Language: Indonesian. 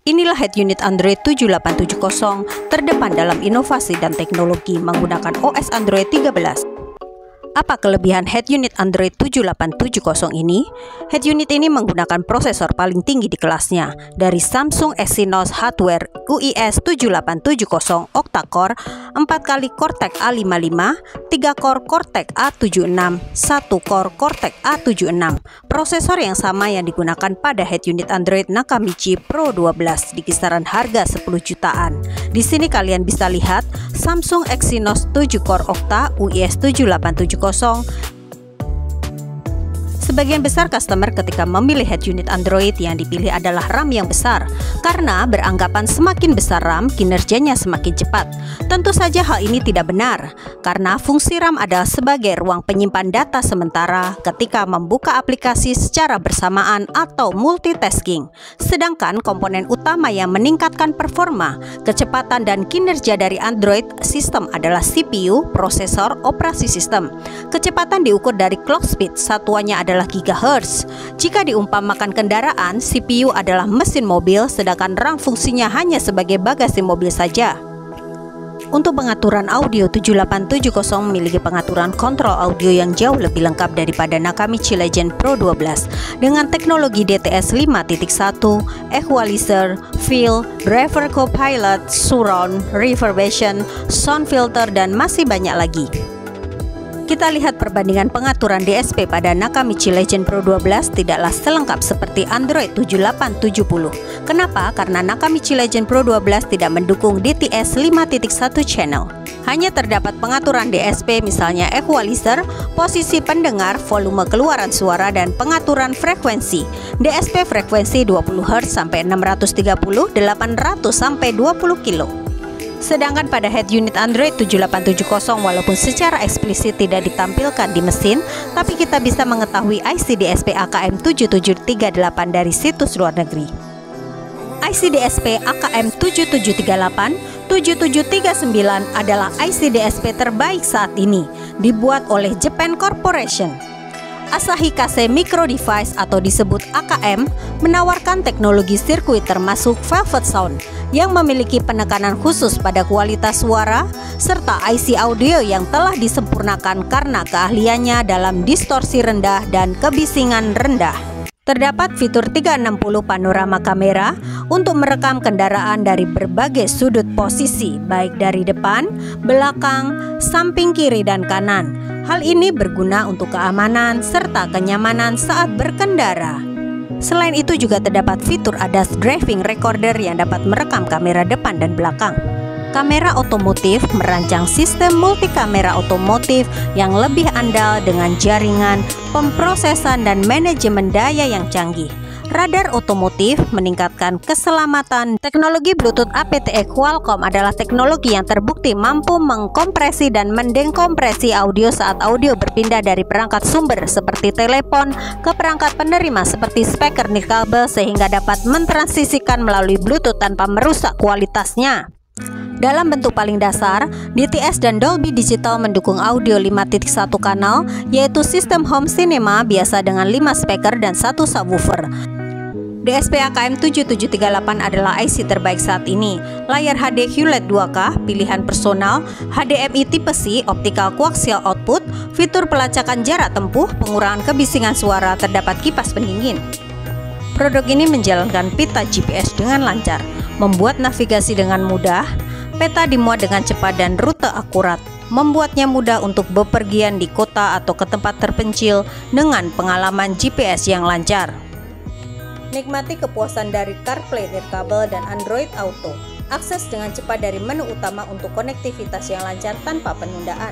Inilah head unit Android 7870 terdepan dalam inovasi dan teknologi menggunakan OS Android 13. Apa kelebihan head unit Android 7870 ini? Head unit ini menggunakan prosesor paling tinggi di kelasnya dari Samsung Exynos Hardware UIS 7870 octa-core, 4 kali Cortex A55, 3 core Cortex A76, 1 core Cortex A76. Prosesor yang sama yang digunakan pada head unit Android Nakamichi Pro 12 di kisaran harga 10 jutaan. Di sini kalian bisa lihat Samsung Exynos 7 core octa UIS 7870. Sebagian besar customer ketika memilih head unit Android yang dipilih adalah RAM yang besar, karena beranggapan semakin besar RAM, kinerjanya semakin cepat. Tentu saja hal ini tidak benar, karena fungsi RAM adalah sebagai ruang penyimpan data sementara ketika membuka aplikasi secara bersamaan atau multitasking. Sedangkan komponen utama yang meningkatkan performa, kecepatan dan kinerja dari Android sistem adalah CPU, prosesor, operasi sistem. Kecepatan diukur dari clock speed, satuannya adalah gigahertz. Jika diumpamakan kendaraan, CPU adalah mesin mobil, sedangkan RAM fungsinya hanya sebagai bagasi mobil saja. Untuk pengaturan audio, 7870 memiliki pengaturan kontrol audio yang jauh lebih lengkap daripada Nakamichi Legend Pro 12 dengan teknologi DTS 5.1, equalizer, fill, driver copilot, surround, reverberation, sound filter, dan masih banyak lagi. Kita lihat perbandingan pengaturan DSP pada Nakamichi Legend Pro 12 tidaklah selengkap seperti Android 7870. Kenapa? Karena Nakamichi Legend Pro 12 tidak mendukung DTS 5.1 channel. Hanya terdapat pengaturan DSP misalnya equalizer, posisi pendengar, volume keluaran suara, dan pengaturan frekuensi. DSP frekuensi 20 Hz sampai 630, 800 sampai 20 kilo. Sedangkan pada head unit Android 7870 walaupun secara eksplisit tidak ditampilkan di mesin, tapi kita bisa mengetahui IC DSP AKM 7738 dari situs luar negeri. IC DSP AKM 7738 7739 adalah IC DSP terbaik saat ini, dibuat oleh Japan Corporation. Asahi Kasei Micro Device atau disebut AKM menawarkan teknologi sirkuit termasuk Velvet Sound yang memiliki penekanan khusus pada kualitas suara serta IC audio yang telah disempurnakan karena keahliannya dalam distorsi rendah dan kebisingan rendah. Terdapat fitur 360 panorama kamera untuk merekam kendaraan dari berbagai sudut posisi, baik dari depan, belakang, samping kiri dan kanan. Hal ini berguna untuk keamanan serta kenyamanan saat berkendara. Selain itu juga terdapat fitur ADAS Driving Recorder yang dapat merekam kamera depan dan belakang. Kamera otomotif merancang sistem multikamera otomotif yang lebih andal dengan jaringan, pemrosesan dan manajemen daya yang canggih. Radar otomotif meningkatkan keselamatan. Teknologi Bluetooth aptX Qualcomm adalah teknologi yang terbukti mampu mengkompresi dan mendekompresi audio saat audio berpindah dari perangkat sumber seperti telepon ke perangkat penerima seperti speaker nirkabel sehingga dapat mentransisikan melalui Bluetooth tanpa merusak kualitasnya. Dalam bentuk paling dasar, DTS dan Dolby Digital mendukung audio 5.1 kanal, yaitu sistem home cinema biasa dengan 5 speaker dan 1 subwoofer. DSP AKM 7738 adalah IC terbaik saat ini. Layar HD QLED 2K, pilihan personal, HDMI tipe C, optical coaxial output, fitur pelacakan jarak tempuh, pengurangan kebisingan suara, terdapat kipas pendingin. Produk ini menjalankan pita GPS dengan lancar, membuat navigasi dengan mudah. Peta dimuat dengan cepat dan rute akurat, membuatnya mudah untuk bepergian di kota atau ke tempat terpencil dengan pengalaman GPS yang lancar. Nikmati kepuasan dari CarPlay nirkabel dan Android Auto. Akses dengan cepat dari menu utama untuk konektivitas yang lancar tanpa penundaan.